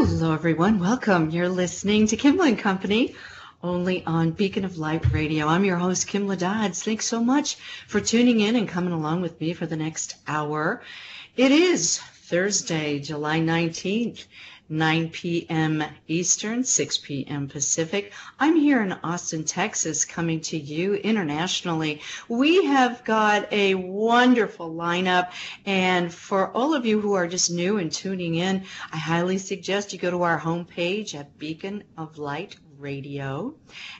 Hello, everyone. Welcome. You're listening to Kimla Company, only on Beacon of Light Radio. I'm your host, Kimla Dodds. Thanks so much for tuning in and coming along with me for the next hour. It is Thursday, July 19th, 9 p.m. Eastern, 6 p.m. Pacific. I'm here in Austin, Texas, coming to you internationally. We have got a wonderful lineup, and for all of you who are just new and tuning in, I highly suggest you go to our homepage at Beacon of Light Radio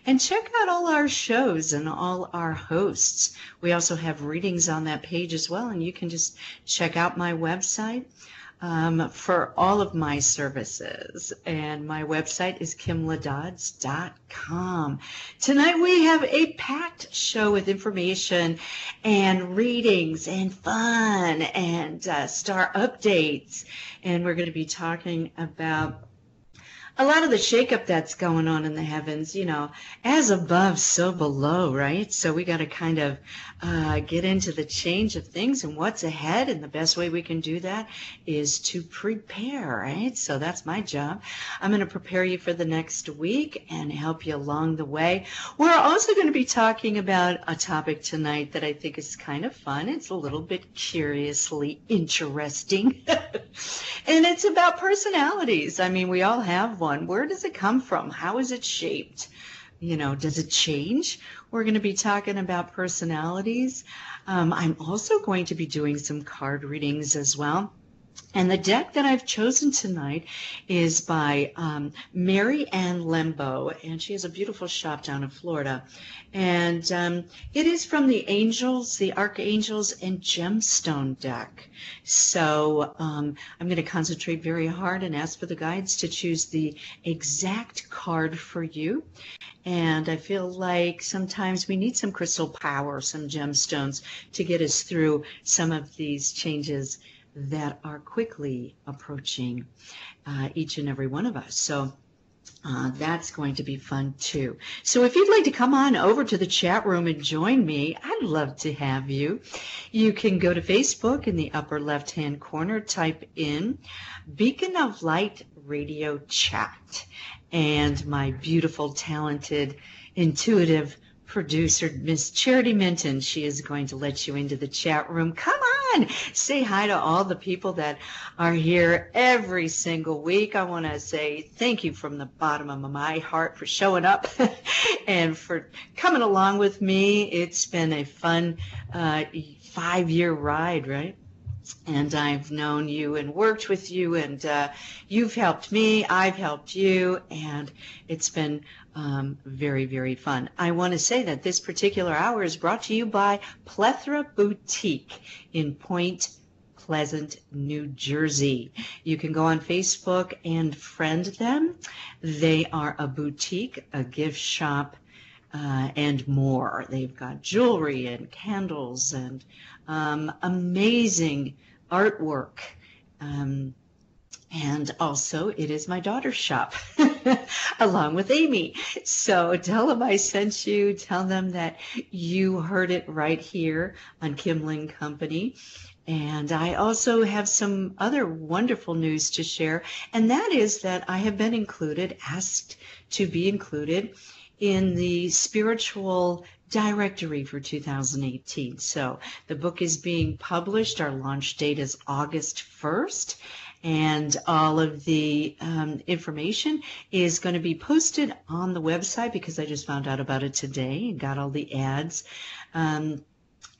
and check out all our shows and all our hosts. We also have readings on that page as well, and you can just check out my website for all of my services. And my website is kimladodds.com. Tonight we have a packed show with information and readings and fun and star updates. And we're going to be talking about a lot of the shakeup that's going on in the heavens, you know, as above, so below, right? So we got to kind of get into the change of things and what's ahead. And the best way we can do that is to prepare, right? So that's my job. I'm going to prepare you for the next week and help you along the way. We're also going to be talking about a topic tonight that I think is kind of fun. It's a little bit curiously interesting. And it's about personalities. I mean, we all have one. Where does it come from? How is it shaped? You know, does it change? We're going to be talking about personalities. I'm also going to be doing some card readings as well. And the deck that I've chosen tonight is by Mary Ann Lembo, and she has a beautiful shop down in Florida. And it is from the Angels, the Archangels, and Gemstone deck. So I'm going to concentrate very hard and ask for the guides to choose the exact card for you. And I feel like sometimes we need some crystal power, some gemstones, to get us through some of these changes that are quickly approaching each and every one of us. So that's going to be fun too. So if you'd like to come on over to the chat room and join me, I'd love to have you. You can go to Facebook in the upper left-hand corner, type in Beacon of Light Radio Chat. And my beautiful, talented, intuitive producer, Miss Charity Minton, she is going to let you into the chat room. Come on, say hi to all the people that are here every single week. I want to say thank you from the bottom of my heart for showing up and for coming along with me. It's been a fun 5-year ride, right? And I've known you and worked with you, and you've helped me, I've helped you, and it's been very, very fun. I want to say that this particular hour is brought to you by Plethora Boutique in Point Pleasant, New Jersey. You can go on Facebook and friend them. They are a boutique, a gift shop, and more. They've got jewelry and candles and amazing artwork. And also, it is my daughter's shop, along with Amy. So tell them I sent you. Tell them that you heard it right here on Kimla Company. And I also have some other wonderful news to share, and that is that I have been asked to be included in the spiritual directory for 2018. So the book is being published. Our launch date is August 1st. And all of the information is going to be posted on the website, because I just found out about it today and got all the ads and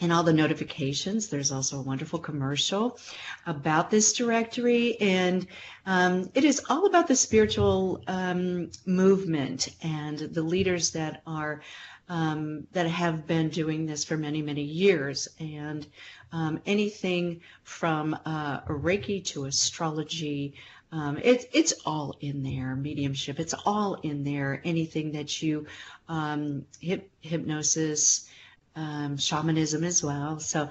all the notifications. There's also a wonderful commercial about this directory, and it is all about the spiritual movement and the leaders that are that have been doing this for many, many years. And anything from Reiki to astrology, it's all in there. Mediumship, it's all in there. Anything that you, hypnosis, shamanism as well. So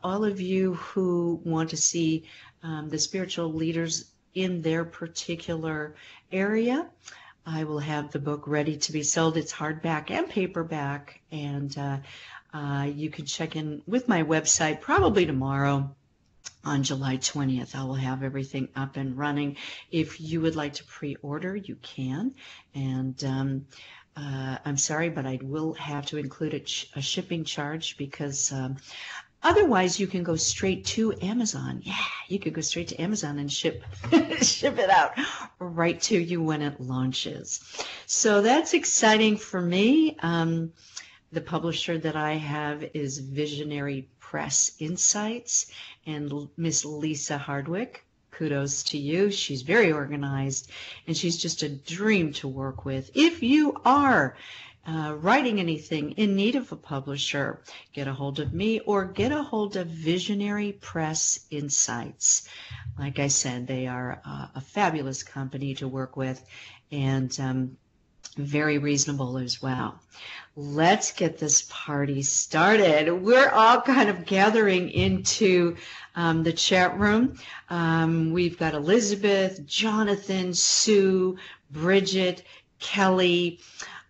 all of you who want to see the spiritual leaders in their particular area, I will have the book ready to be sold. It's hardback and paperback, and you can check in with my website probably tomorrow on July 20th. I will have everything up and running. If you would like to pre-order, you can. And I'm sorry, but I will have to include a shipping charge because otherwise you can go straight to Amazon. Yeah, you could go straight to Amazon and ship it out right to you when it launches. So that's exciting for me. The publisher that I have is Visionary Press Insights, and Miss Lisa Hardwick. Kudos to you. She's very organized, and she's just a dream to work with. If you are writing anything in need of a publisher, get a hold of me or get a hold of Visionary Press Insights. Like I said, they are a fabulous company to work with, and very reasonable as well. Let's get this party started. We're all kind of gathering into the chat room. We've got Elizabeth, Jonathan, Sue, Bridget, Kelly.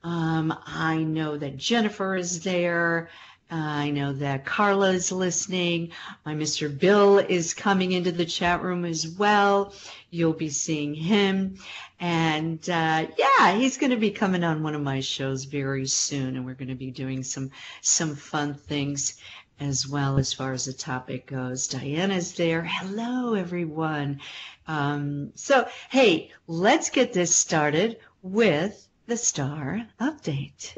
I know that Jennifer is there. I know that Carla is listening. My Mr. Bill is coming into the chat room as well. You'll be seeing him. And yeah, he's going to be coming on one of my shows very soon, and we're going to be doing some fun things as well as far as the topic goes. Diana's there. Hello, everyone. So, hey, let's get this started with the Star Update.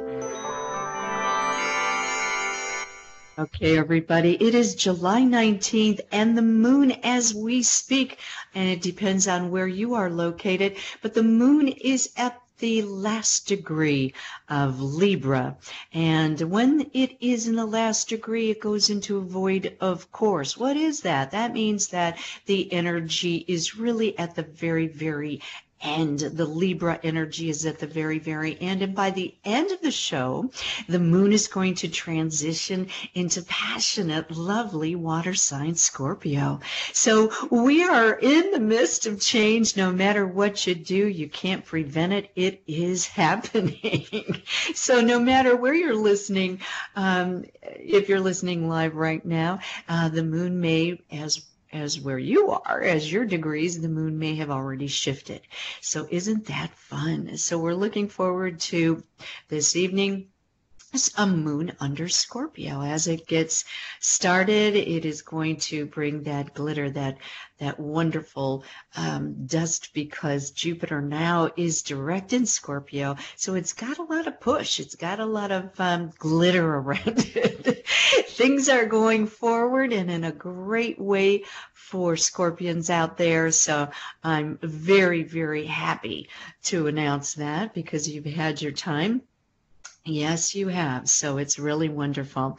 Okay, everybody, it is July 19th and the moon as we speak, and it depends on where you are located, but the moon is at the last degree of Libra, and when it is in the last degree, it goes into a void, of course. What is that? That means that the energy is really at the very, very end. The Libra energy is at the very, very end. And by the end of the show, the moon is going to transition into passionate, lovely water sign Scorpio. So we are in the midst of change. No matter what you do, you can't prevent it. It is happening. So no matter where you're listening, if you're listening live right now, the moon may, as where you are, as your degrees, the moon may have already shifted. So isn't that fun? So we're looking forward to this evening. It's a moon under Scorpio. As it gets started, it is going to bring that glitter, that wonderful dust, because Jupiter now is direct in Scorpio. So it's got a lot of push. It's got a lot of glitter around it. Things are going forward and in a great way for Scorpions out there. So I'm very, very happy to announce that, because you've had your time. Yes, you have. So it's really wonderful.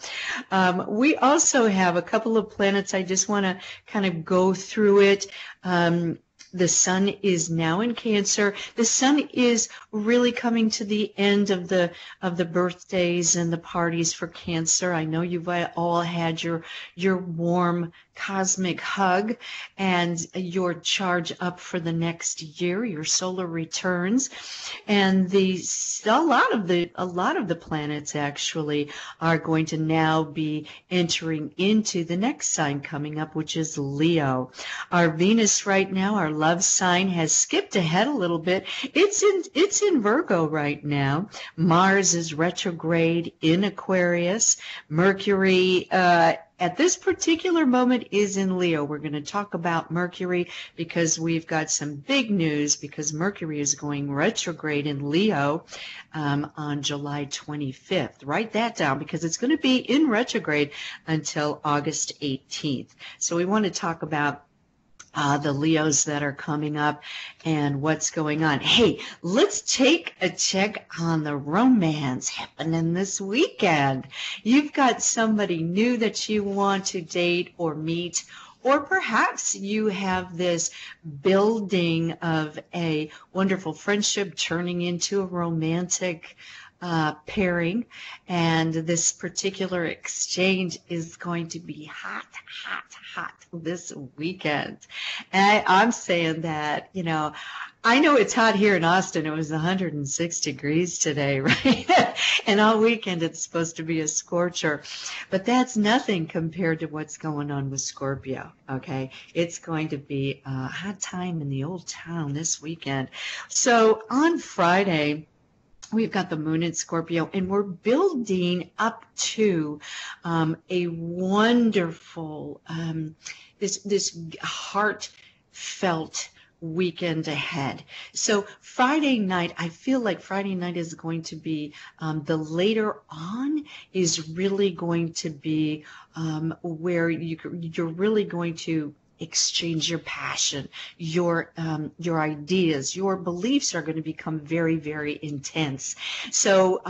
We also have a couple of planets. I just want to kind of go through it. The sun is now in Cancer. The sun is really coming to the end of the birthdays and the parties for Cancer. I know you've all had your warm cosmic hug and your charge up for the next year, your solar returns, and a lot of the planets actually are going to now be entering into the next sign coming up, which is Leo. Our Venus right now, our love sign, has skipped ahead a little bit. It's in Virgo right now. Mars is retrograde in Aquarius. Mercury at this particular moment is in Leo. We're going to talk about Mercury because we've got some big news, because Mercury is going retrograde in Leo on July 25th. Write that down, because it's going to be in retrograde until August 18th. So we want to talk about the Leos that are coming up and what's going on. Hey, let's take a check on the romance happening this weekend. You've got somebody new that you want to date or meet, or perhaps you have this building of a wonderful friendship turning into a romantic pairing, and this particular exchange is going to be hot this weekend. And I'm saying that, I know it's hot here in Austin. It was 106 degrees today, right? And all weekend it's supposed to be a scorcher. But that's nothing compared to what's going on with Scorpio, okay? It's going to be a hot time in the old town this weekend. So on Friday, we've got the moon in Scorpio, and we're building up to a wonderful, this heartfelt weekend ahead. So Friday night, I feel like Friday night is going to be, the later on is really going to be where you're really going to exchange your passion, your ideas, your beliefs are going to become very, very intense. So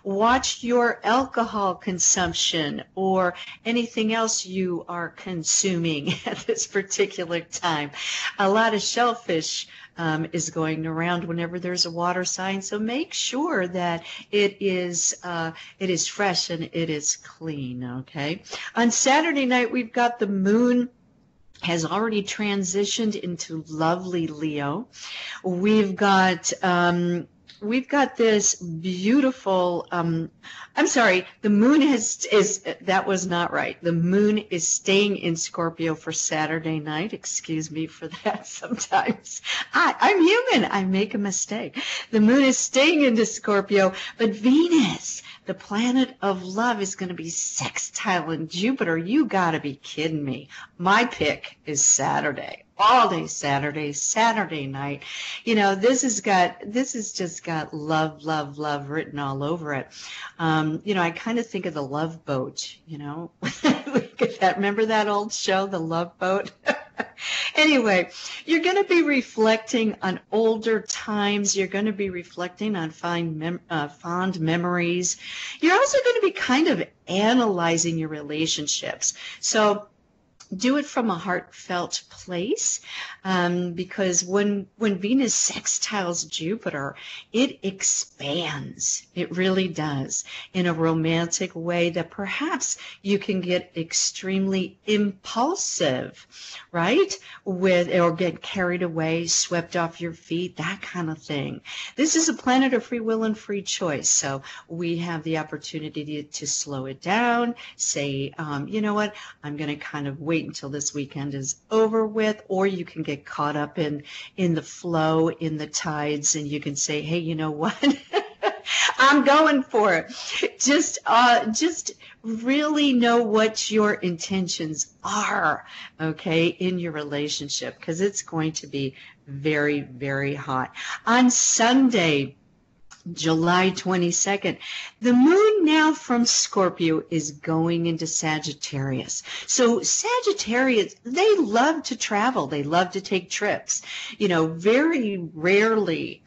watch your alcohol consumption or anything else you are consuming at this particular time. A lot of shellfish is going around whenever there's a water sign, so make sure that it is fresh and it is clean. Okay. On Saturday night, we've got the moon has already transitioned into lovely Leo. We've got this beautiful, I'm sorry, the moon that was not right. The moon is staying in Scorpio for Saturday night. Excuse me for that sometimes. I'm human. I make a mistake. The moon is staying into Scorpio, but Venus, the planet of love, is going to be sextiling Jupiter. You got to be kidding me. My pick is Saturday. All day Saturday, Saturday night. You know, this has just got love, love, love written all over it. You know, I kind of think of the Love Boat, you know. Remember that old show, The Love Boat? Anyway, you're going to be reflecting on older times. You're going to be reflecting on fond memories. You're also going to be kind of analyzing your relationships. So do it from a heartfelt place, because when Venus sextiles Jupiter, it expands. It really does, in a romantic way that perhaps you can get extremely impulsive, right? Or get carried away, swept off your feet, that kind of thing. This is a planet of free will and free choice, so we have the opportunity to slow it down, say, you know what, I'm going to kind of wait until this weekend is over with, or you can get caught up in the flow, in the tides, and you can say, hey, you know what? I'm going for it. Just really know what your intentions are, okay, in your relationship, because it's going to be very, very hot. On Sunday, July 22nd, the moon now from Scorpio is going into Sagittarius. So Sagittarius, they love to travel. They love to take trips. You know, very rarely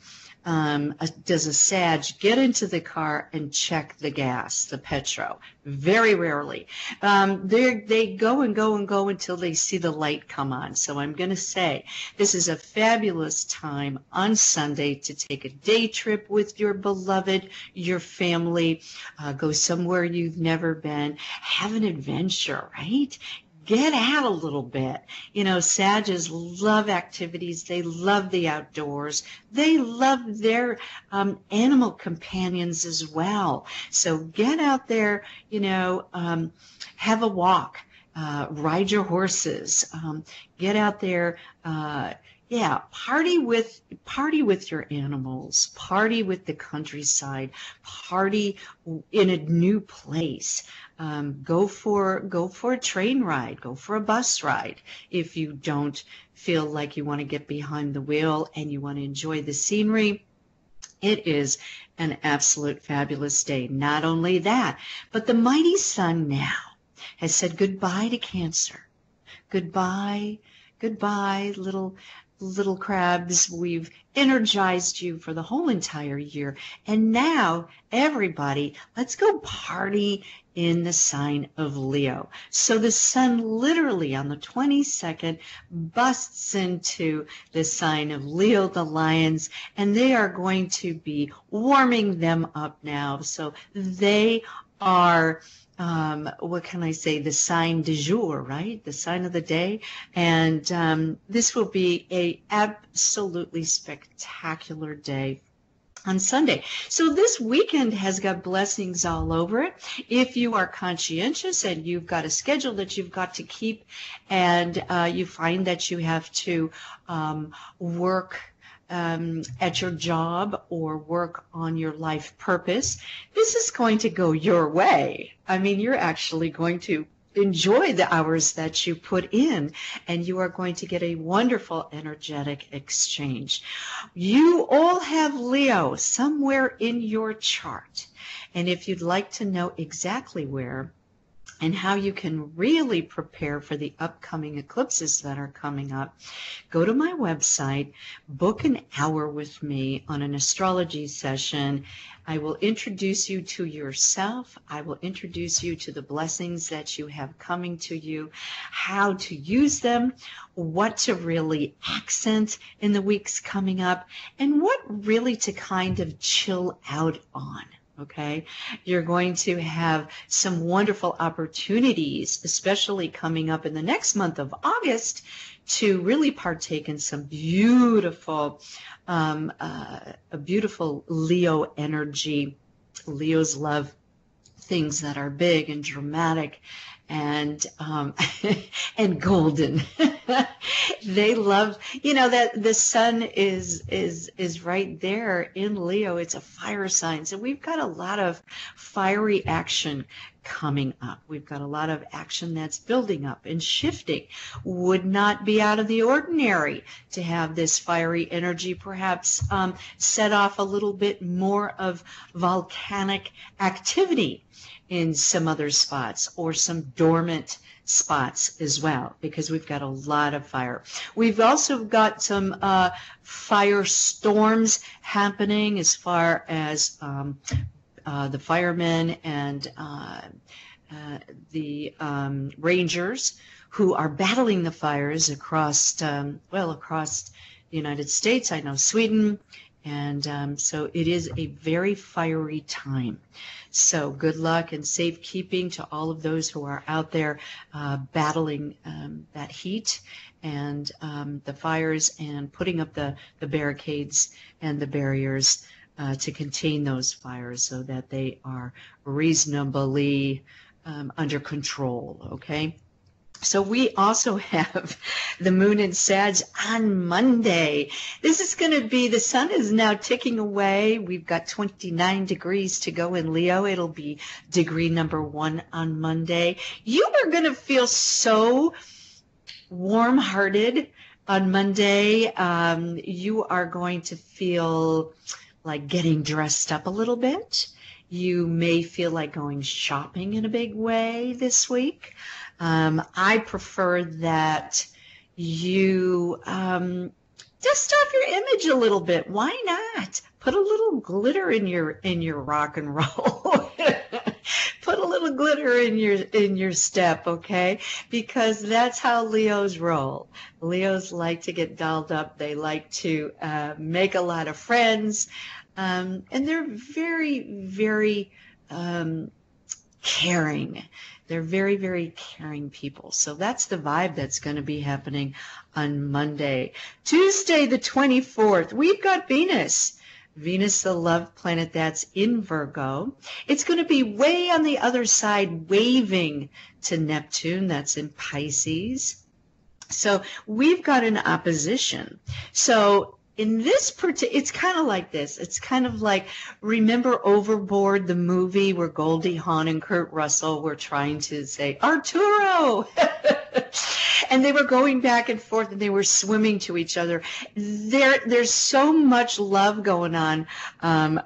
does a Sag get into the car and check the gas, the petro. Very rarely. They go and go and go until they see the light come on. So I'm going to say this is a fabulous time on Sunday to take a day trip with your beloved, your family, go somewhere you've never been, have an adventure, right? Get out a little bit. You know, Sages love activities. They love the outdoors. They love their animal companions as well. So get out there, you know, have a walk, ride your horses, get out there, yeah, party with your animals, party with the countryside, party in a new place. Go for a train ride, go for a bus ride if you don't feel like you want to get behind the wheel and you want to enjoy the scenery. It is an absolute fabulous day. Not only that, but the mighty sun now has said goodbye to Cancer. Goodbye, goodbye, little crabs. We've energized you for the whole entire year. And now, everybody, let's go party in the sign of Leo. So the sun literally on the 22nd busts into the sign of Leo, the lions, and they are going to be warming them up now. So they are what can I say, the sign du jour, right? The sign of the day. And this will be a absolutely spectacular day on Sunday. So this weekend has got blessings all over it. If you are conscientious and you've got a schedule that you've got to keep, and you find that you have to work at your job or work on your life purpose, this is going to go your way. I mean, you're actually going to enjoy the hours that you put in, and you are going to get a wonderful energetic exchange. You all have Leo somewhere in your chart, and if you'd like to know exactly where and how you can really prepare for the upcoming eclipses that are coming up, go to my website, book an hour with me on an astrology session. I will introduce you to yourself. I will introduce you to the blessings that you have coming to you, how to use them, what to really accent in the weeks coming up, and what really to kind of chill out on. Okay, you're going to have some wonderful opportunities, especially coming up in the next month of August, to really partake in some beautiful, a beautiful Leo energy. Leos love things that are big and dramatic and and golden. They love, that the sun is right there in Leo. It's a fire sign. So we've got a lot of fiery action coming up. We've got a lot of action that's building up and shifting. Would not be out of the ordinary to have this fiery energy perhaps set off a little bit more of volcanic activity in some other spots, or some dormant spots as well, because we've got a lot of fire. We've also got some fire storms happening as far as the firemen and the rangers who are battling the fires across, across the United States. I know Sweden. And so it is a very fiery time. So good luck and safekeeping to all of those who are out there battling that heat and the fires, and putting up the barricades and the barriers to contain those fires so that they are reasonably under control, okay? So we also have the moon in Sag on Monday. This is going to be, the sun is now ticking away. We've got 29 degrees to go in Leo. It'll be degree number 1 on Monday. You are going to feel so warm-hearted on Monday. You are going to feel like getting dressed up a little bit. You may feel like going shopping in a big way this week. I prefer that you dust off your image a little bit. Why not? Put a little glitter in your rock and roll. Put a little glitter in your step, okay? Because that's how Leos roll. Leos like to get dolled up. They like to make a lot of friends, and they're very, very caring. They're very, very caring people. So that's the vibe that's going to be happening on Monday. Tuesday, the 24th, we've got Venus. Venus, the love planet, that's in Virgo. It's going to be way on the other side, waving to Neptune. That's in Pisces. So we've got an opposition. So in this it's kind of like this. It's kind of like, remember Overboard, the movie where Goldie Hawn and Kurt Russell were trying to say, Arturo! And they were going back and forth, and they were swimming to each other. There's so much love going on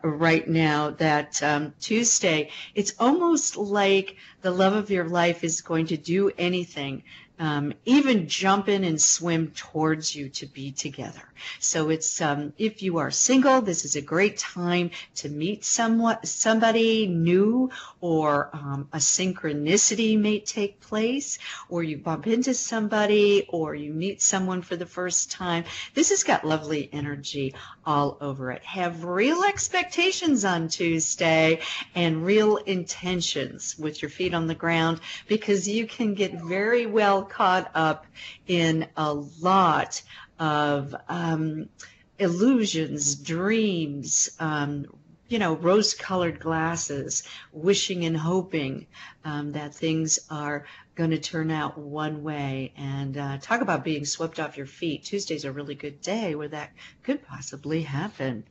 right now that Tuesday, it's almost like the love of your life is going to do anything even jump in and swim towards you to be together. So it's if you are single, this is a great time to meet somebody new, or a synchronicity may take place, or you bump into somebody, or you meet someone for the first time. This has got lovely energy all over it. Have real expectations on Tuesday and real intentions with your feet on the ground, because you can get very well caught up in a lot of illusions, dreams, rose-colored glasses, wishing and hoping that things are going to turn out one way. And talk about being swept off your feet. Tuesday's a really good day where that could possibly happen.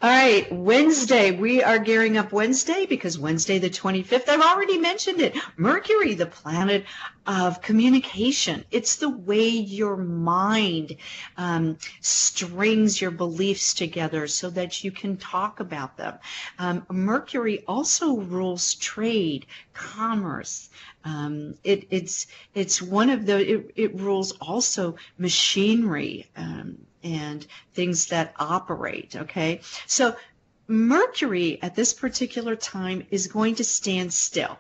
All right, Wednesday, we are gearing up Wednesday, because Wednesday the 25th, I've already mentioned it, Mercury, the planet of communication. It's the way your mind strings your beliefs together so that you can talk about them. Mercury also rules trade, commerce. It's one of the, it rules also machinery, and things that operate, okay? So Mercury at this particular time is going to stand still,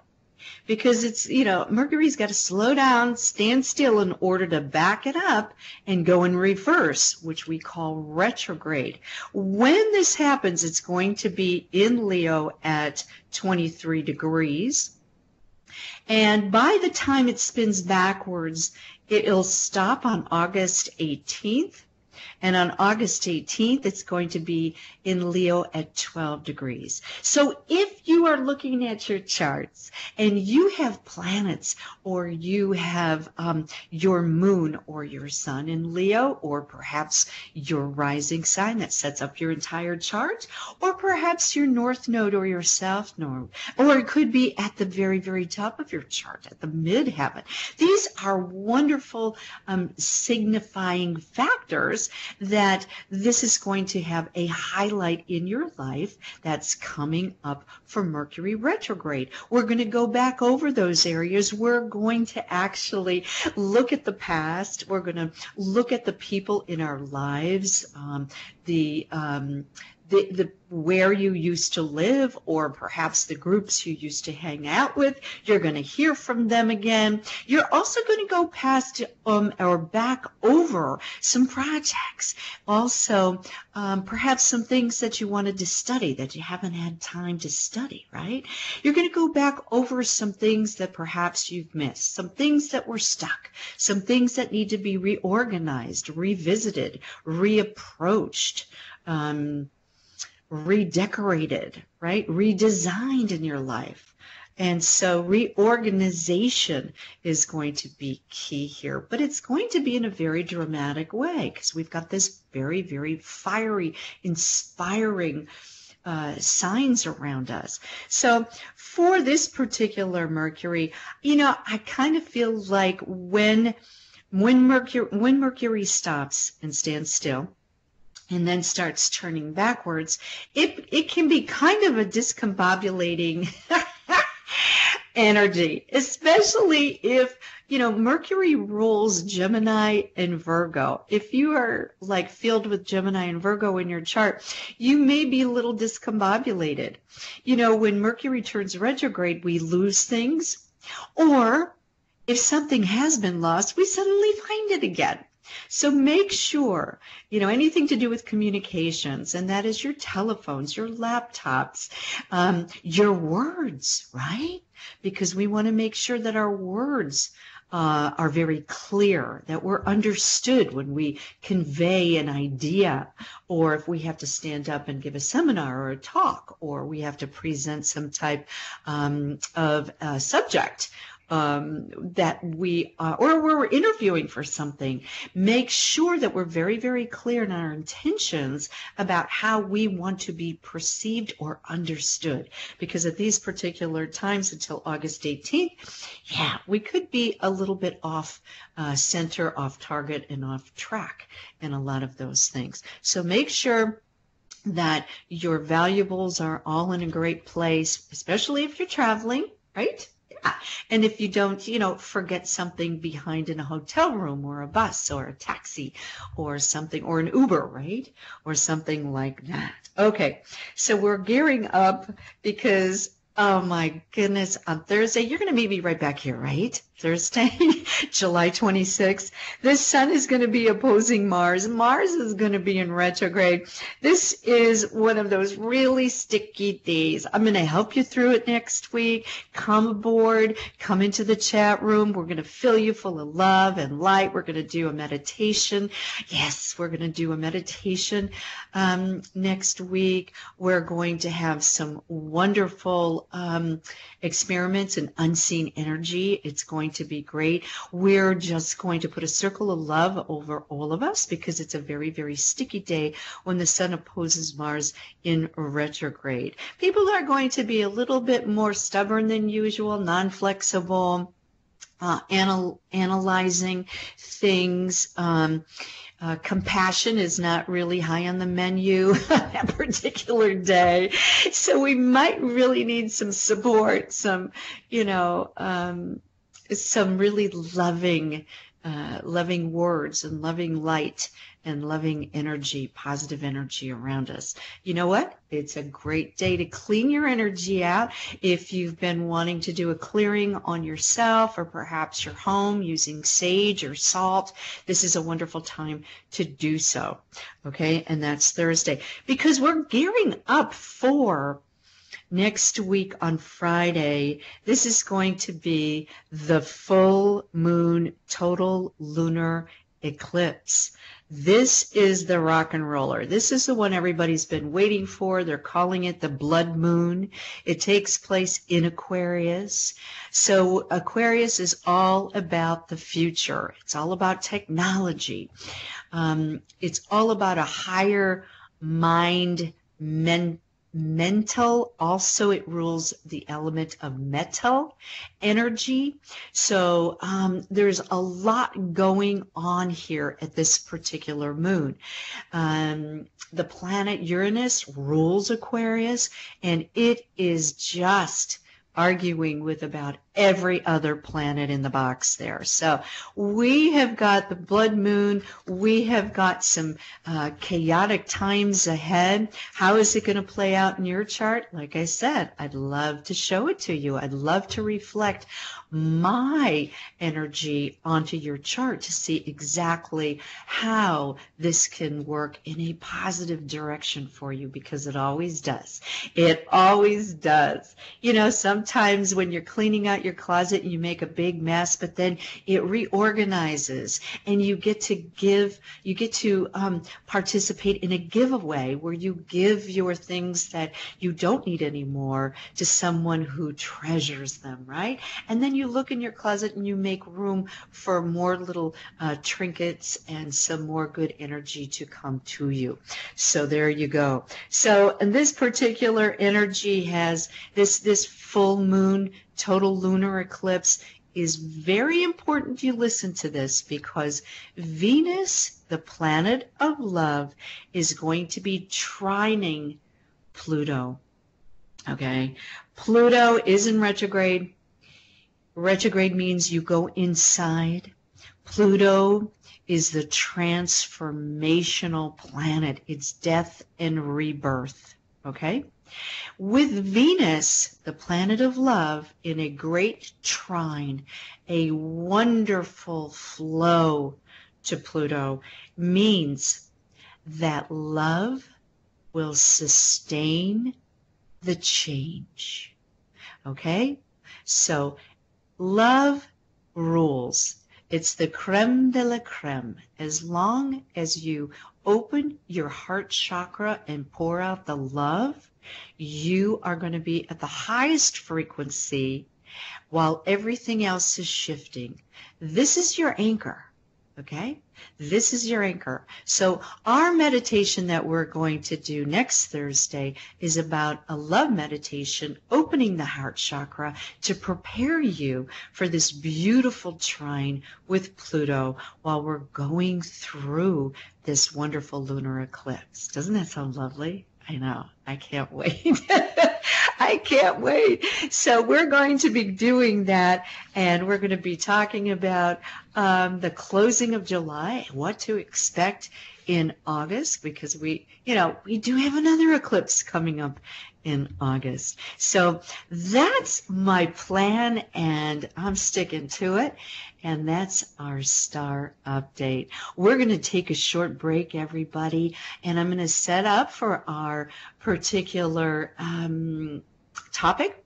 because it's, Mercury's got to slow down, stand still in order to back it up and go in reverse, which we call retrograde. When this happens, it's going to be in Leo at 23 degrees. And by the time it spins backwards, it'll stop on August 18th. And on August 18th, it's going to be in Leo at 12 degrees. So if you are looking at your charts and you have planets, or you have your moon or your sun in Leo, or perhaps your rising sign that sets up your entire chart, or perhaps your north node or your south node, or it could be at the very, very top of your chart, at the midheaven. These are wonderful signifying factors that this is going to have a highlight in your life that's coming up for Mercury retrograde. We're going to go back over those areas. We're going to actually look at the past. We're going to look at the people in our lives, the where you used to live, or perhaps the groups you used to hang out with. You're going to hear from them again. You're also going to go past or back over some projects. Also, perhaps some things that you wanted to study that you haven't had time to study, right? You're going to go back over some things that perhaps you've missed, some things that were stuck, some things that need to be reorganized, revisited, reapproached, redecorated, right? Redesigned in your life. And so reorganization is going to be key here, but it's going to be in a very dramatic way, because we've got this very, very fiery, inspiring signs around us. So for this particular Mercury, I kind of feel like when Mercury stops and stands still, and then starts turning backwards, it can be kind of a discombobulating energy, especially if, Mercury rules Gemini and Virgo. If you are like filled with Gemini and Virgo in your chart, you may be a little discombobulated. When Mercury turns retrograde, we lose things, or if something has been lost, we suddenly find it again. So make sure, anything to do with communications, and that is your telephones, your laptops, your words, right? Because we want to make sure that our words are very clear, that we're understood when we convey an idea, or if we have to stand up and give a seminar or a talk, or we have to present some type of subject. That we, or we're interviewing for something, make sure that we're very, very clear in our intentions about how we want to be perceived or understood. Because at these particular times until August 18th, we could be a little bit off center, off target, and off track in a lot of those things. So make sure that your valuables are all in a great place, especially if you're traveling, right? And if you don't, forget something behind in a hotel room or a bus or a taxi or something, or an Uber, right? Or something like that. Okay, so we're gearing up because, oh my goodness, on Thursday, you're going to meet me right back here, right? Thursday, July 26th. The sun is going to be opposing Mars. Mars is going to be in retrograde. This is one of those really sticky days. I'm going to help you through it next week. Come aboard, come into the chat room. We're going to fill you full of love and light. We're going to do a meditation. Yes, we're going to do a meditation next week. We're going to have some wonderful experiments in unseen energy. It's going to be great. We're just going to put a circle of love over all of us because it's a very, very sticky day when the sun opposes Mars in retrograde. People are going to be a little bit more stubborn than usual, non-flexible, analyzing things. Compassion is not really high on the menu that particular day. So we might really need some support, some really loving words and loving light and loving energy, positive energy around us. You know what? It's a great day to clean your energy out. If you've been wanting to do a clearing on yourself or perhaps your home using sage or salt, this is a wonderful time to do so. Okay, and that's Thursday. Because we're gearing up for next week on Friday. This is going to be the full moon total lunar eclipse. This is the rock and roller. This is the one everybody's been waiting for. They're calling it the blood moon. It takes place in Aquarius. So Aquarius is all about the future. It's all about technology. It's all about a higher mind, mental. Also, it rules the element of metal energy. So there's a lot going on here at this particular moon. The planet Uranus rules Aquarius, and it is just arguing with about every other planet in the box there. So we have got the blood moon. We have got some chaotic times ahead. How is it going to play out in your chart? Like I said, I'd love to show it to you. I'd love to reflect my energy onto your chart to see exactly how this can work in a positive direction for you, because it always does. It always does. Sometimes when you're cleaning out your closet, you make a big mess, but then it reorganizes, and you get to participate in a giveaway where you give your things that you don't need anymore to someone who treasures them, right? And then you look in your closet and you make room for more little trinkets and some more good energy to come to you. So there you go. So, and this particular energy has this full moon total lunar eclipse is very important you listen to this, because Venus, the planet of love, is going to be trining Pluto. Okay, Pluto is in retrograde. Retrograde means you go inside. Pluto is the transformational planet. It's death and rebirth. Okay? With Venus, the planet of love, in a great trine, a wonderful flow to Pluto, means that love will sustain the change. Okay? So love rules. It's the creme de la creme. As long as you open your heart chakra and pour out the love, you are going to be at the highest frequency while everything else is shifting. This is your anchor. Okay? This is your anchor. So our meditation that we're going to do next Thursday is about a love meditation, opening the heart chakra to prepare you for this beautiful trine with Pluto while we're going through this wonderful lunar eclipse. Doesn't that sound lovely? I know. I can't wait. I can't wait. So we're going to be doing that, and we're going to be talking about the closing of July, what to expect in August, because we do have another eclipse coming up in August. So that's my plan, and I'm sticking to it. And that's our star update. We're going to take a short break, everybody, and I'm going to set up for our particular topic.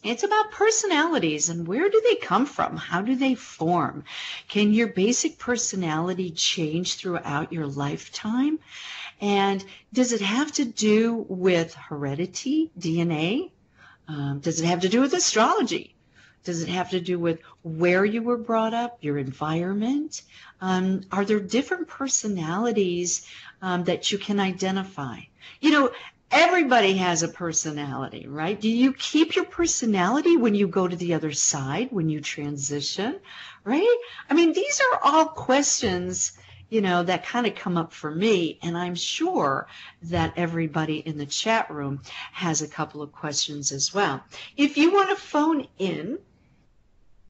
It's about personalities and where do they come from? How do they form? Can your basic personality change throughout your lifetime? And does it have to do with heredity, DNA? Does it have to do with astrology? Does it have to do with where you were brought up, your environment? Are there different personalities that you can identify? Everybody has a personality, right? Do you keep your personality when you go to the other side, when you transition, right? I mean, these are all questions, that kind of come up for me, and I'm sure that everybody in the chat room has a couple of questions as well. If you want to phone in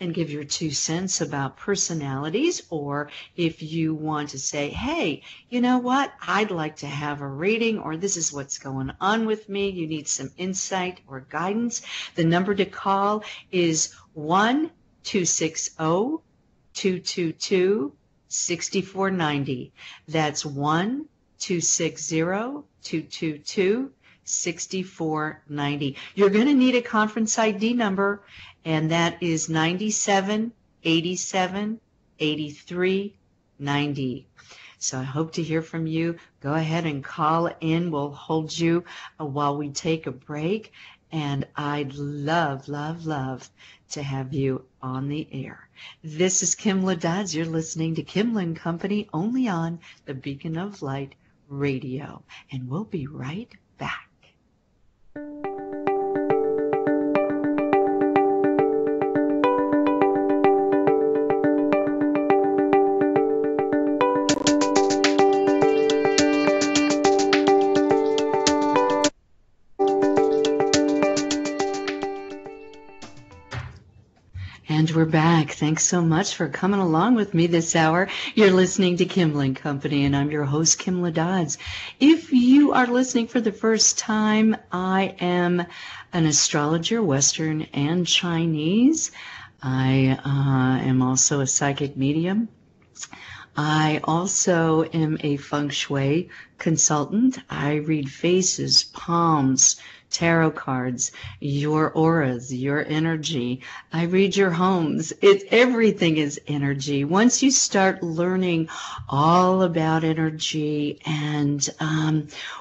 and give your 2 cents about personalities, or if you want to say, hey, you know what, I'd like to have a reading, or this is what's going on with me, you need some insight or guidance, the number to call is 1-260-222-6490. That's 1-260-222-6490. You're going to need a conference ID number, and that is 97 87 83 90. So I hope to hear from you. Go ahead and call in. We'll hold you while we take a break. And I'd love, love, love to have you on the air. This is Kimla Dodds. You're listening to Kimla Company only on the Beacon of Light Radio. And we'll be right back. And we're back. Thanks so much for coming along with me this hour. You're listening to Kimla Company, and I'm your host, Kimla Dodds. If you are listening for the first time, I am an astrologer, Western and Chinese. I am also a psychic medium. I also am a feng shui consultant. I read faces, palms, tarot cards, your auras, your energy. I read your homes. Everything is energy. Once you start learning all about energy and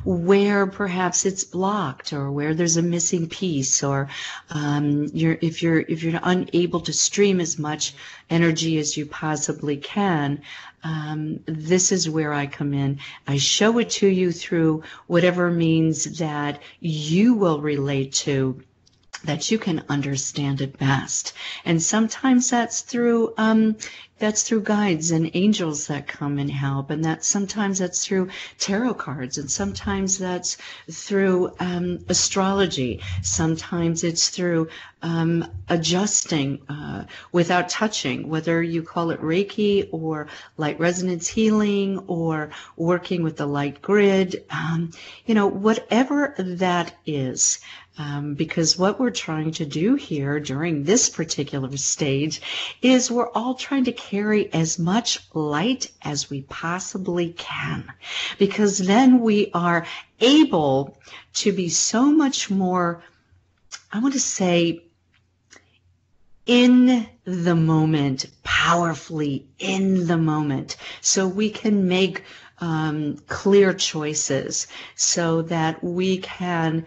where perhaps it's blocked or where there's a missing piece, or if you're unable to stream as much energy as you possibly can, this is where I come in. I show it to you through whatever means that you will relate to, that you can understand it best. And sometimes that's through guides and angels that come and help, and sometimes that's through tarot cards, and sometimes that's through astrology. Sometimes it's through adjusting without touching, whether you call it Reiki or light resonance healing or working with the light grid, whatever that is. Because what we're trying to do here during this particular stage is we're all trying to carry as much light as we possibly can, because then we are able to be so much more, I want to say, in the moment, powerfully in the moment, so we can make clear choices, so that we can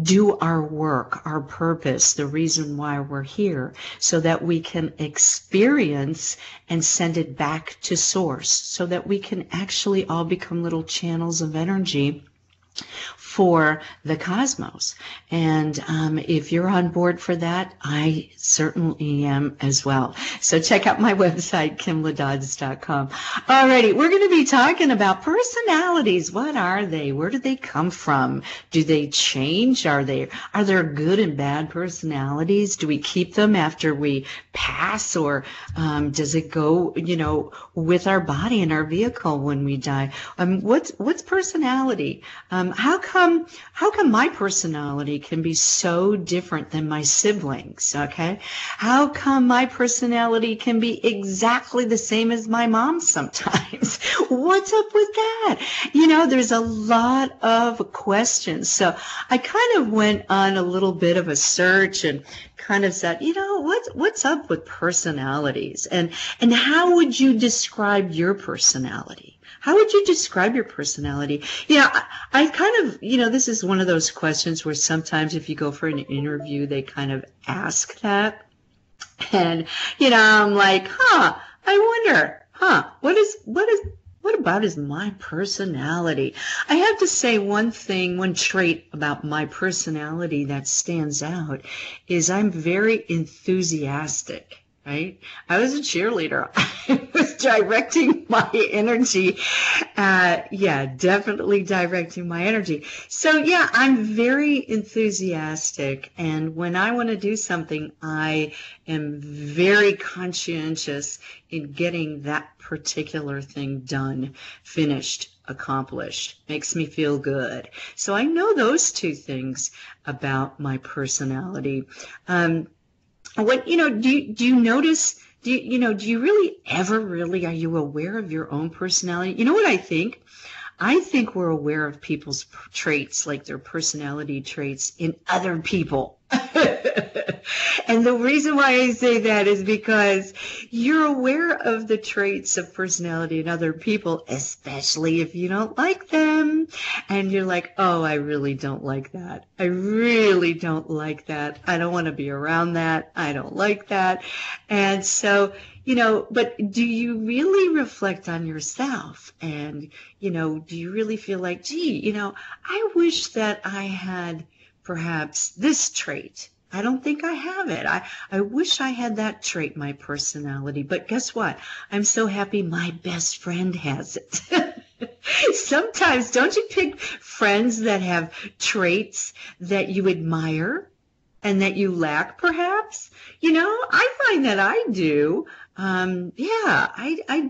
do our work, our purpose, the reason why we're here, so that we can experience and send it back to source, so that we can actually all become little channels of energy for the cosmos. And if you're on board for that, I certainly am as well. So check out my website, KimlaDodds.com. Alrighty, we're going to be talking about personalities. What are they? Where do they come from? Do they change? Are there good and bad personalities? Do we keep them after we pass, or does it go, with our body and our vehicle when we die? What's personality? How come my personality can be so different than my siblings? Okay, how come my personality can be exactly the same as my mom's sometimes? What's up with that? There's a lot of questions. So I kind of went on a little bit of a search and kind of said, what's up with personalities, and how would you describe your personality? How would you describe your personality? I kind of, this is one of those questions where sometimes if you go for an interview, they kind of ask that. And, I'm like, I wonder, what about is my personality? I have to say one trait about my personality that stands out is I'm very enthusiastic. Right? I was a cheerleader. I was directing my energy. Definitely directing my energy. So I'm very enthusiastic. And when I want to do something, I am very conscientious in getting that particular thing done, finished, accomplished. Makes me feel good. So I know those two things about my personality. What do you notice? Do you really ever are you aware of your own personality? You know what I think? I think we're aware of people's traits, like their personality traits, in other people. And the reason why I say that is because you're aware of the traits of personality in other people, especially if you don't like them. And you're like, oh, I really don't like that. I really don't like that. I don't want to be around that. I don't like that. And so, but do you really reflect on yourself? And, do you really feel like, gee, I wish that I had perhaps this trait. I don't think I have it. I wish I had that trait, my personality. But guess what? I'm so happy my best friend has it. Sometimes, don't you pick friends that have traits that you admire and that you lack, perhaps? I find that I do. I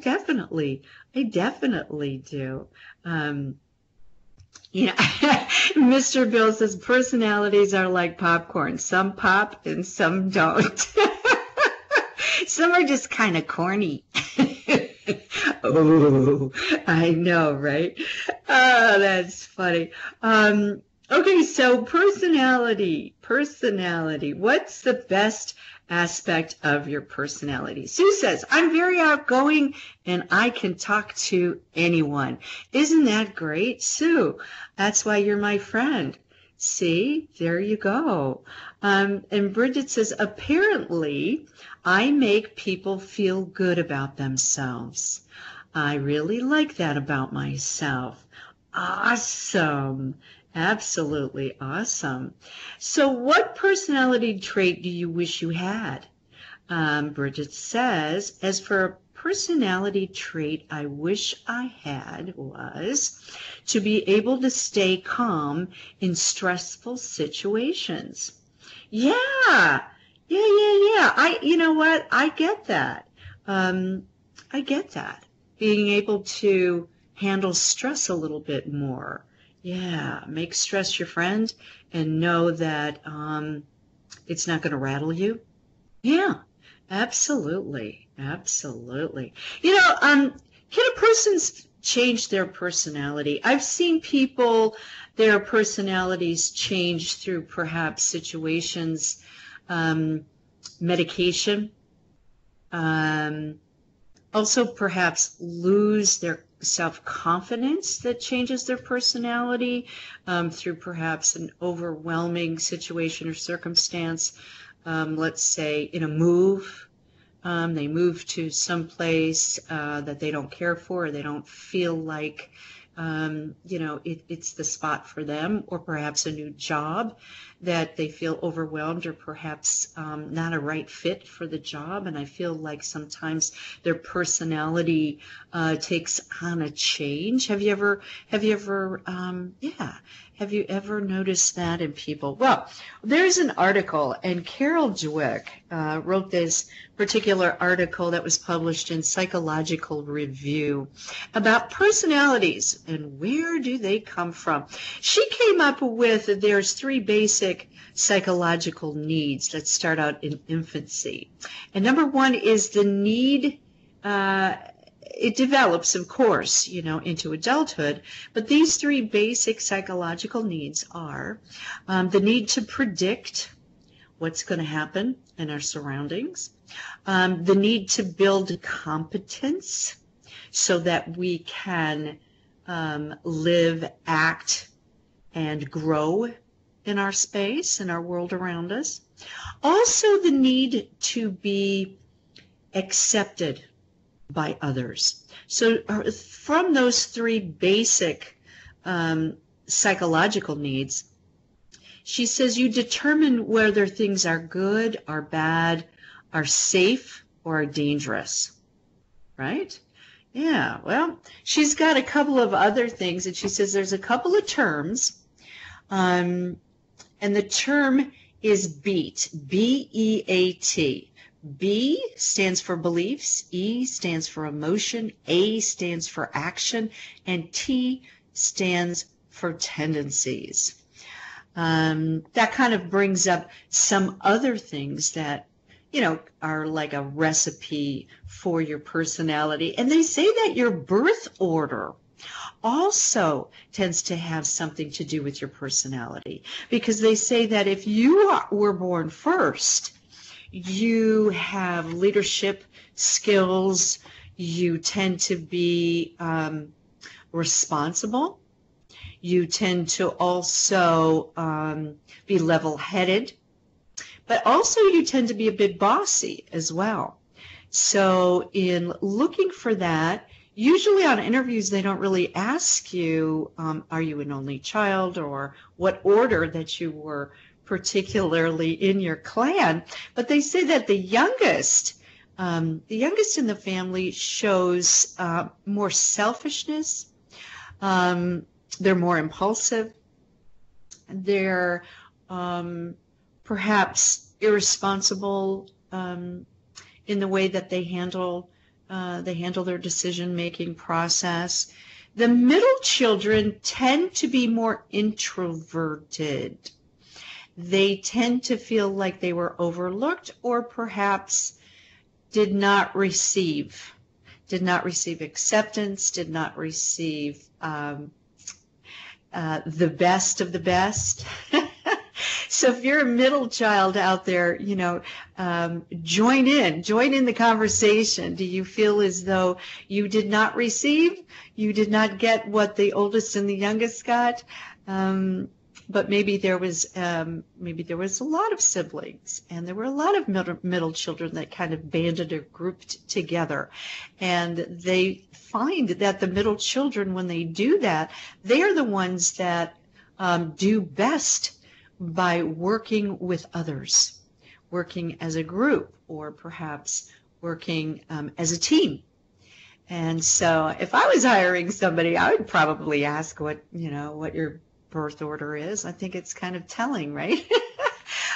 definitely do. Mr. Bill says personalities are like popcorn. Some pop and some don't. Some are just kind of corny. Oh, I know, right? Oh, that's funny. Okay, so personality. What's the best aspect of your personality? Sue says, I'm very outgoing and I can talk to anyone. Isn't that great, Sue? That's why you're my friend. See, there you go. And Bridget says, apparently I make people feel good about themselves. I really like that about myself. Awesome. Absolutely awesome. So what personality trait do you wish you had? Bridget says, as for a personality trait I wish I had was to be able to stay calm in stressful situations. Yeah. You know what? I get that. I get that. Being able to handle stress a little bit more. Yeah, make stress your friend and know that it's not going to rattle you. Yeah, absolutely. Can a person change their personality? I've seen people, their personalities change through perhaps situations, medication, also perhaps lose their self-confidence that changes their personality through perhaps an overwhelming situation or circumstance. Let's say in a move, they move to some place that they don't care for, or they don't feel like It's the spot for them, or perhaps a new job that they feel overwhelmed, or perhaps not a right fit for the job. And I feel like sometimes their personality takes on a change. Have you ever, have you ever noticed that in people? Well, there's an article, and Carol Dweck wrote this particular article that was published in Psychological Review about personalities and where do they come from. She came up with there's 3 basic psychological needs that start out in infancy. And number 1 is the need, it develops, of course, into adulthood, but these 3 basic psychological needs are the need to predict what's going to happen in our surroundings, the need to build competence so that we can live, act, and grow in our space, in our world around us. Also, the need to be accepted by others. So from those 3 basic psychological needs, she says you determine whether things are good, are bad, are safe, or are dangerous, right? Yeah, well, she's got a couple of other things, and she says there's a couple of terms, and the term is BEAT, B-E-A-T. B stands for beliefs, E stands for emotion, A stands for action, and T stands for tendencies. That kind of brings up some other things that are like a recipe for your personality. And they say that your birth order also tends to have something to do with your personality, because they say that if you were born first, you have leadership skills, you tend to be responsible, you tend to also be level-headed, but also you tend to be a bit bossy as well. So in looking for that, usually on interviews they don't really ask you, are you an only child, or what order that you were particularly in your clan, but they say that the youngest in the family shows more selfishness, they're more impulsive, they're perhaps irresponsible in the way that they handle their decision-making process. The middle children tend to be more introverted. They tend to feel like they were overlooked, or perhaps did not receive acceptance, did not receive the best of the best. So if you're a middle child out there, join in the conversation. Do you feel as though you did not get what the oldest and the youngest got? But maybe there was a lot of siblings, and there were a lot of middle children that kind of banded or grouped together. And they find that the middle children, when they do that, they are the ones that do best by working with others, working as a group, or perhaps working as a team. And so if I was hiring somebody, I would probably ask what your birth order is. I think it's kind of telling, right?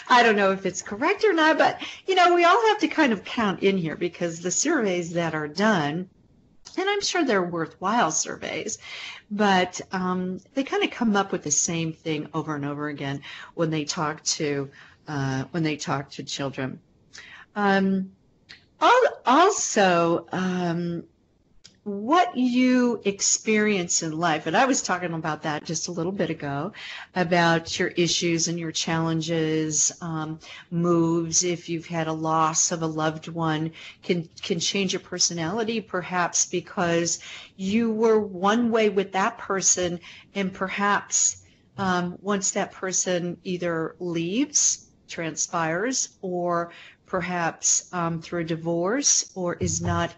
I don't know if it's correct or not, but we all have to kind of count in here, because the surveys that are done, and I'm sure they're worthwhile surveys, but they kind of come up with the same thing over and over again when they talk to children. Also, what you experience in life, and I was talking about that just a little bit ago, about your issues and your challenges, moves, if you've had a loss of a loved one, can change your personality, perhaps because you were one way with that person, and perhaps once that person either leaves, transpires, or perhaps through a divorce, or is not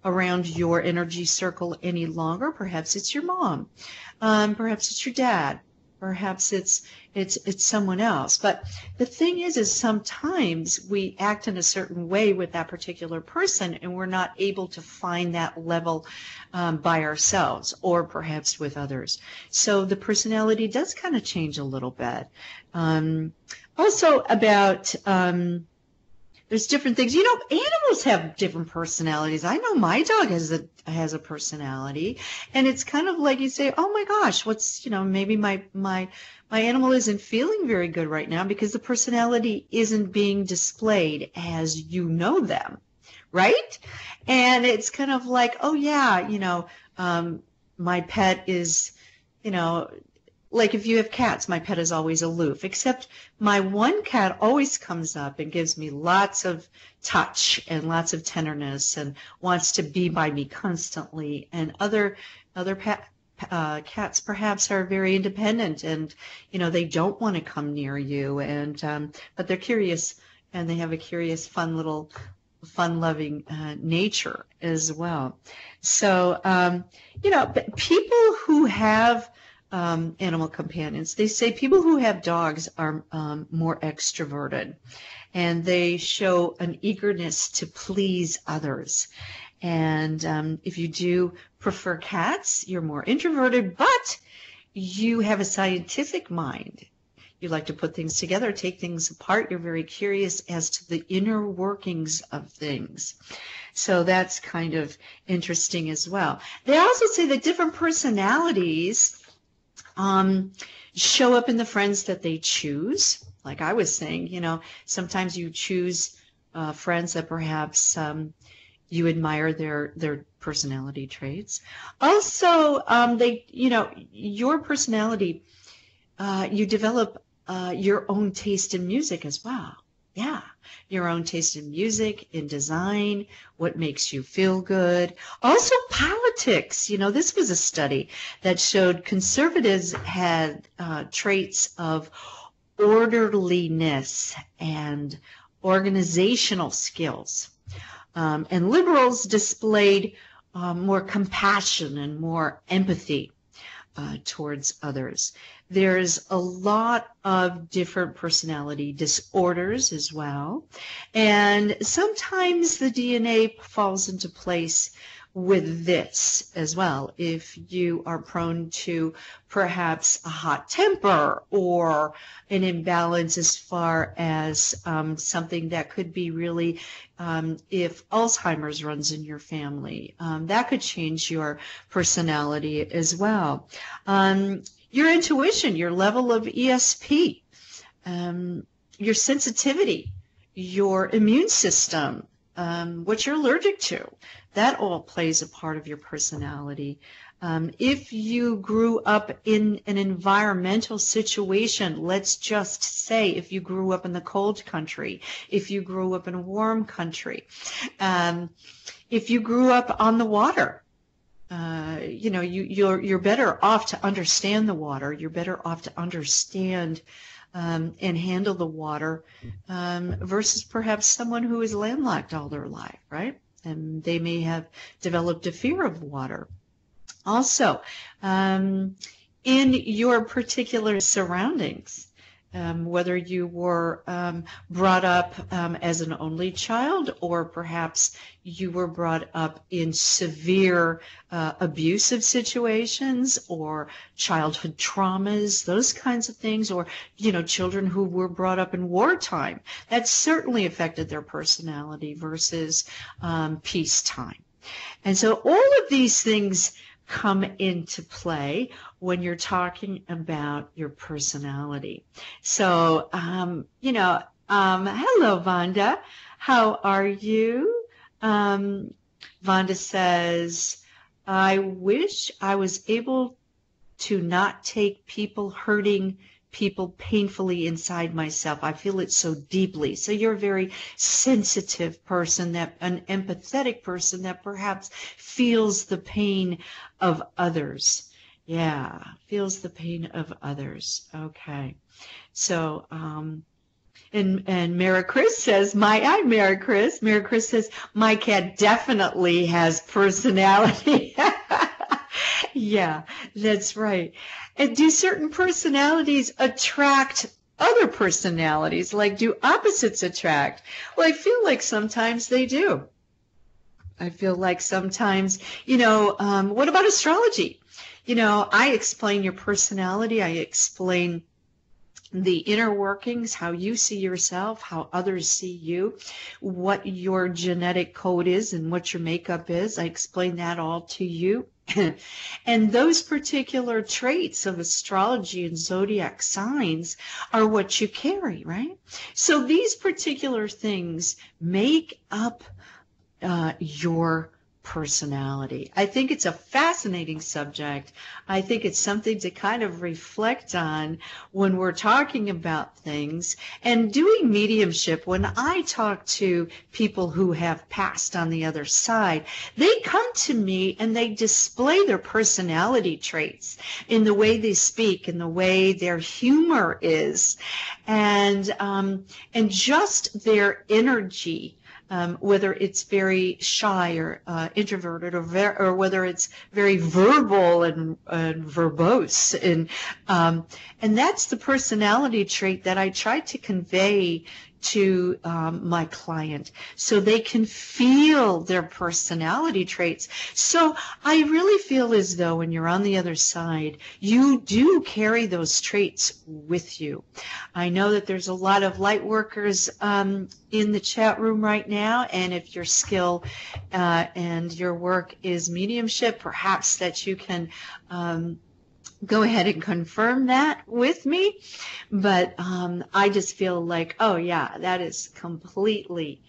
around your energy circle any longer. Perhaps it's your mom. Perhaps it's your dad. Perhaps it's someone else. But the thing is sometimes we act in a certain way with that particular person, and we're not able to find that level by ourselves, or perhaps with others. So the personality does kind of change a little bit. Also about there's different things. You know, animals have different personalities. I know my dog has a personality, and it's kind of like you say, "Oh my gosh, what's, you know, maybe my animal isn't feeling very good right now because the personality isn't being displayed as you know them." Right? And it's kind of like, "Oh yeah, you know, my pet is, you know, like if you have cats, my pet is always aloof, except my one cat always comes up and gives me lots of touch and lots of tenderness and wants to be by me constantly. And other cats perhaps are very independent, and you know, they don't want to come near you, and but they're curious, and they have a curious, fun-loving nature as well. So you know, people who have animal companions, they say people who have dogs are more extroverted, and they show an eagerness to please others. And if you do prefer cats, you're more introverted, but you have a scientific mind. You like to put things together, take things apart. You're very curious as to the inner workings of things. So that's kind of interesting as well. They also say that different personalities show up in the friends that they choose. Like I was saying, you know, sometimes you choose friends that perhaps you admire their personality traits. Also, they, you know, your personality, you develop your own taste in music as well. Yeah, your own taste in music, in design, what makes you feel good. Also politics. You know, this was a study that showed conservatives had traits of orderliness and organizational skills. And liberals displayed more compassion and more empathy towards others. There's a lot of different personality disorders as well, and sometimes the DNA falls into place with this as well. If you are prone to perhaps a hot temper or an imbalance as far as something that could be really if Alzheimer's runs in your family, that could change your personality as well. Your intuition, your level of ESP, your sensitivity, your immune system, what you're allergic to, that all plays a part of your personality. If you grew up in an environmental situation, let's just say if you grew up in the cold country, if you grew up in a warm country, if you grew up on the water, you know, you're better off to understand the water. You're better off to understand and handle the water versus perhaps someone who is landlocked all their life, right? And they may have developed a fear of water. Also, in your particular surroundings, whether you were brought up as an only child, or perhaps you were brought up in severe abusive situations or childhood traumas, those kinds of things, or, you know, children who were brought up in wartime, that certainly affected their personality versus peacetime. And so all of these things come into play when you're talking about your personality. So, you know, hello, Vonda. How are you? Vonda says, I wish I was able to not take people hurting people painfully inside myself. I feel it so deeply. So you're a very sensitive person, that an empathetic person that perhaps feels the pain of others. Yeah, feels the pain of others. Okay. So And Mara Chris says, Mara Chris. Mara Chris says, my cat definitely has personality. Yeah, that's right. And do certain personalities attract other personalities? Like, do opposites attract? Well, I feel like sometimes they do. I feel like sometimes, what about astrology? I explain your personality. I explain the inner workings, how you see yourself, how others see you, what your genetic code is and what your makeup is. I explain that all to you. And those particular traits of astrology and zodiac signs are what you carry, right? So these particular things make up your personality. I think it's a fascinating subject. I think it's something to kind of reflect on when we're talking about things. And doing mediumship, when I talk to people who have passed on the other side, they come to me and they display their personality traits in the way they speak, in the way their humor is, and just their energy. Whether it's very shy or introverted, or whether it's very verbal and verbose, and that's the personality trait that I try to convey to my client, so they can feel their personality traits. So I really feel as though when you're on the other side, you do carry those traits with you. I know that there's a lot of light workers in the chat room right now, and if your skill and your work is mediumship, perhaps that you can go ahead and confirm that with me. But I just feel like, oh yeah, that is completely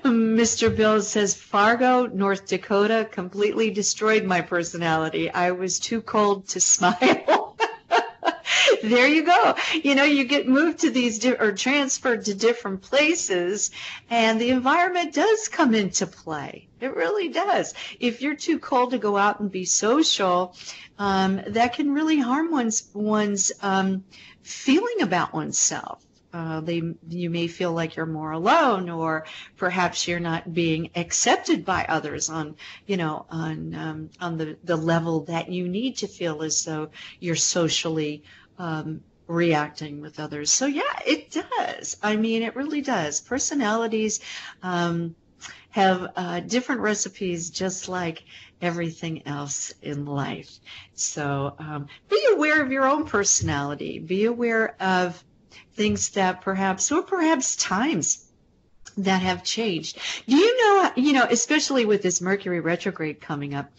Mr. Bill says, Fargo, North Dakota completely destroyed my personality. I was too cold to smile. There you go. You get moved to these or transferred to different places, and the environment does come into play. It really does. If you're too cold to go out and be social, that can really harm one's feeling about oneself. You may feel like you're more alone, or perhaps you're not being accepted by others on the level that you need to feel as though you're socially reacting with others. So yeah, it does. I mean, it really does. Personalities have different recipes, just like everything else in life. So be aware of your own personality. Be aware of things that perhaps times that have changed. Do you know, especially with this Mercury retrograde coming up,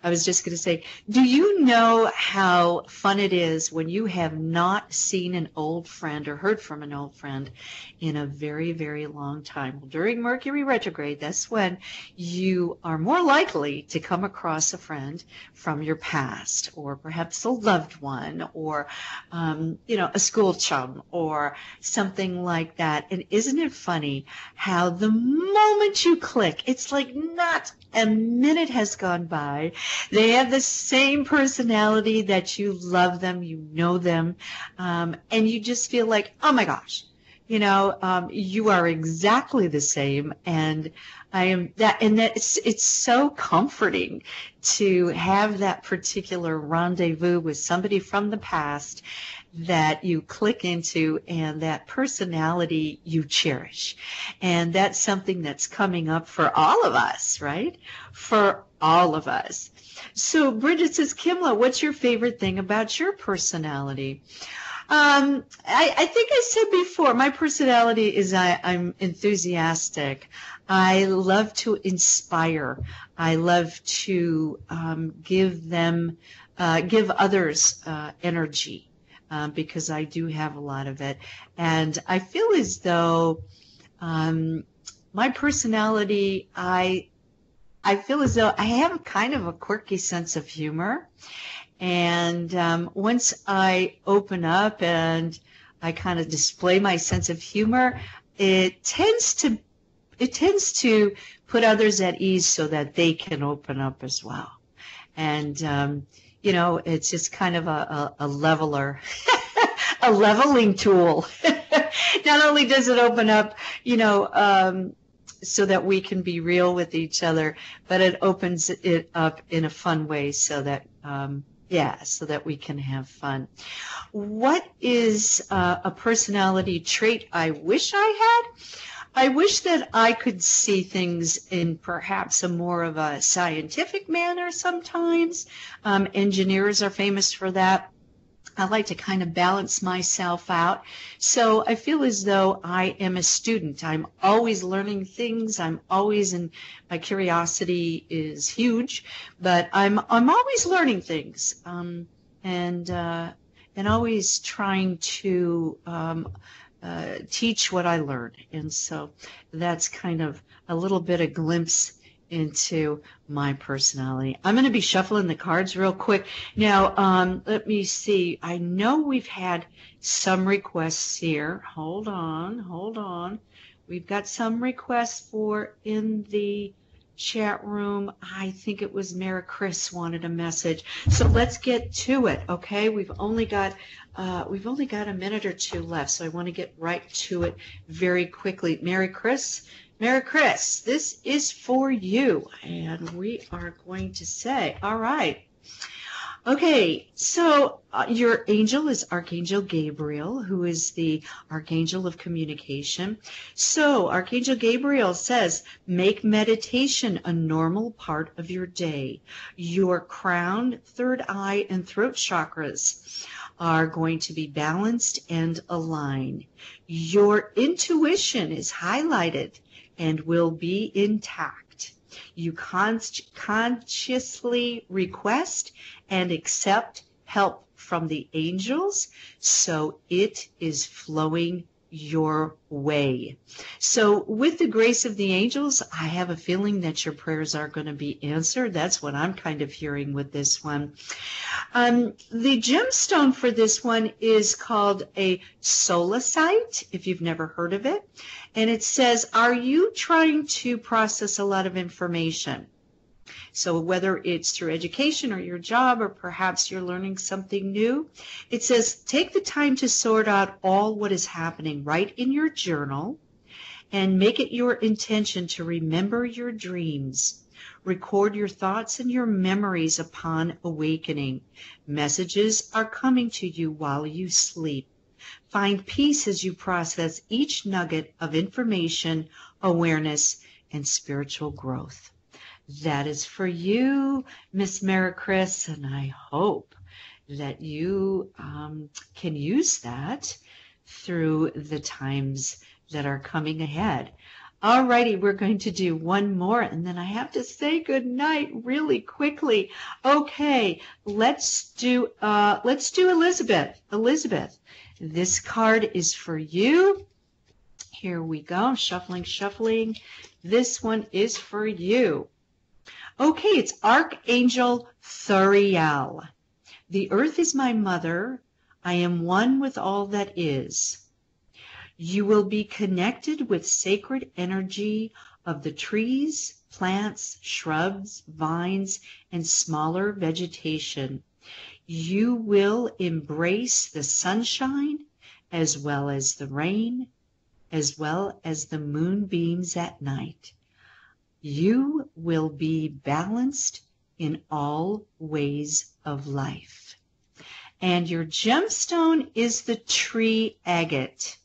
I was just going to say, do you know how fun it is when you have not seen an old friend or heard from an old friend in a very, very long time? Well, during Mercury retrograde, that's when you are more likely to come across a friend from your past, or perhaps a loved one, or, a school chum, or something like that. And isn't it funny how the moment you click, it's like not a minute has gone by. They have the same personality, that you love them, you know them, and you just feel like, oh my gosh, you are exactly the same. And it's so comforting to have that particular rendezvous with somebody from the past that you click into, and that personality you cherish. And that's something that's coming up for all of us, right? For all of us. So Bridget says, Kimla, what's your favorite thing about your personality? I think I said before, my personality is I'm enthusiastic. I love to inspire. I love to give others energy. Because I do have a lot of it. And I feel as though my personality, I feel as though I have kind of a quirky sense of humor. And once I open up and I kind of display my sense of humor, it tends to put others at ease so that they can open up as well. And it's just kind of a leveler, a leveling tool. Not only does it open up, so that we can be real with each other, but it opens it up in a fun way so that, so that we can have fun. What is a personality trait I wish I had? I wish that I could see things in perhaps a more of a scientific manner sometimes. Engineers are famous for that. I like to kind of balance myself out. So I feel as though I am a student. I'm always learning things. My curiosity is huge, but I'm always learning things, and always trying to teach what I learn. And so that's kind of a little bit of glimpse into my personality. I'm going to be shuffling the cards real quick. Now, let me see. I know we've had some requests here. Hold on. We've got some requests for in the chat room. I think it was Mary Chris wanted a message. So let's get to it, okay? We've only got a minute or two left, so I want to get right to it very quickly. Mary Chris, this is for you, and we are going to say, all right. Okay, so your angel is Archangel Gabriel, who is the Archangel of Communication. So Archangel Gabriel says, make meditation a normal part of your day. Your crown, third eye, and throat chakras are going to be balanced and aligned. Your intuition is highlighted and will be intact. You consciously request and accept help from the angels, so it is flowing your way. So with the grace of the angels, I have a feeling that your prayers are going to be answered. That's what I'm kind of hearing with this one. The gemstone for this one is called a solasite, if you've never heard of it. And it says, are you trying to process a lot of information? So whether it's through education or your job, or perhaps you're learning something new, it says take the time to sort out all what is happening right in your journal and make it your intention to remember your dreams. Record your thoughts and your memories upon awakening. Messages are coming to you while you sleep. Find peace as you process each nugget of information, awareness, and spiritual growth. That is for you, Miss Mary Chris, and I hope that you can use that through the times that are coming ahead. All righty, we're going to do one more, and then I have to say good night really quickly. Okay, let's do Elizabeth. Elizabeth, this card is for you. Here we go, shuffling. This one is for you. Okay, it's Archangel Thuriel. The earth is my mother. I am one with all that is. You will be connected with sacred energy of the trees, plants, shrubs, vines, and smaller vegetation. You will embrace the sunshine as well as the rain, as well as the moonbeams at night. You will be balanced in all ways of life. And your gemstone is the tree agate.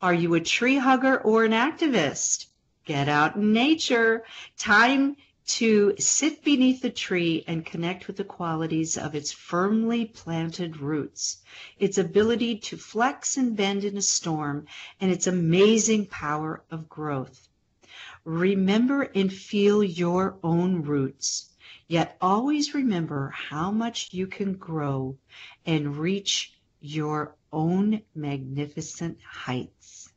Are you a tree hugger or an activist? Get out in nature. Time to sit beneath the tree and connect with the qualities of its firmly planted roots, its ability to flex and bend in a storm, and its amazing power of growth. Remember and feel your own roots, yet always remember how much you can grow and reach your own magnificent heights.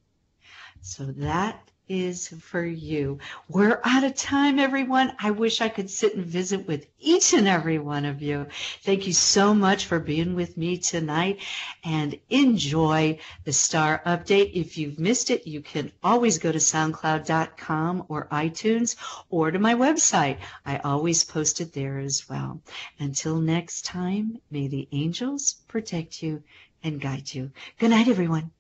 So that is for you. We're out of time, everyone. I wish I could sit and visit with each and every one of you. Thank you so much for being with me tonight, and enjoy the Star Update. If you've missed it, you can always go to SoundCloud.com or iTunes or to my website. I always post it there as well. Until next time, may the angels protect you and guide you. Good night, everyone.